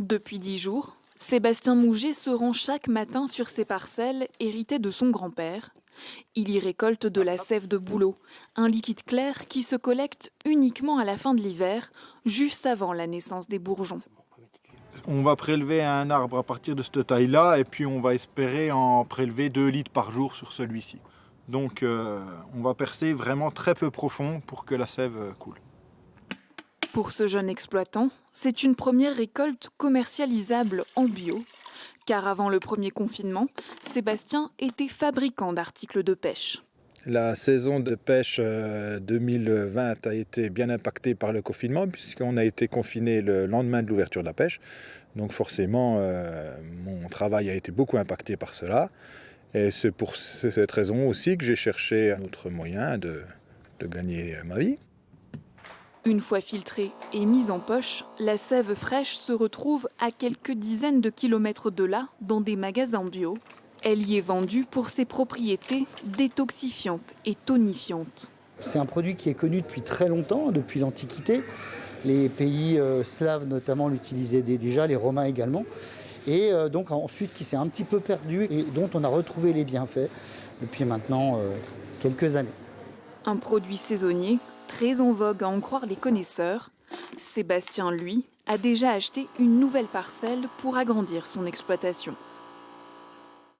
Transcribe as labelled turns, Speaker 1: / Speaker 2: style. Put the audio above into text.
Speaker 1: Depuis 10 jours, Sébastien Mouget se rend chaque matin sur ses parcelles héritées de son grand-père. Il y récolte de la sève de bouleau, un liquide clair qui se collecte uniquement à la fin de l'hiver, juste avant la naissance des bourgeons.
Speaker 2: On va prélever un arbre à partir de cette taille-là et puis on va espérer en prélever 2 litres par jour sur celui-ci. Donc on va percer vraiment très peu profond pour que la sève coule.
Speaker 1: Pour ce jeune exploitant, c'est une première récolte commercialisable en bio. Car avant le premier confinement, Sébastien était fabricant d'articles de pêche.
Speaker 2: La saison de pêche 2020 a été bien impactée par le confinement puisqu'on a été confiné le lendemain de l'ouverture de la pêche. Donc forcément, mon travail a été beaucoup impacté par cela. Et c'est pour cette raison aussi que j'ai cherché un autre moyen de gagner ma vie.
Speaker 1: Une fois filtrée et mise en poche, la sève fraîche se retrouve à quelques dizaines de kilomètres de là, dans des magasins bio. Elle y est vendue pour ses propriétés détoxifiantes et tonifiantes.
Speaker 3: C'est un produit qui est connu depuis très longtemps, depuis l'Antiquité. Les pays slaves notamment l'utilisaient déjà, les Romains également. Et donc ensuite qui s'est un petit peu perdu et dont on a retrouvé les bienfaits depuis maintenant quelques années.
Speaker 1: Un produit saisonnier, très en vogue à en croire les connaisseurs. Sébastien, lui, a déjà acheté une nouvelle parcelle pour agrandir son exploitation.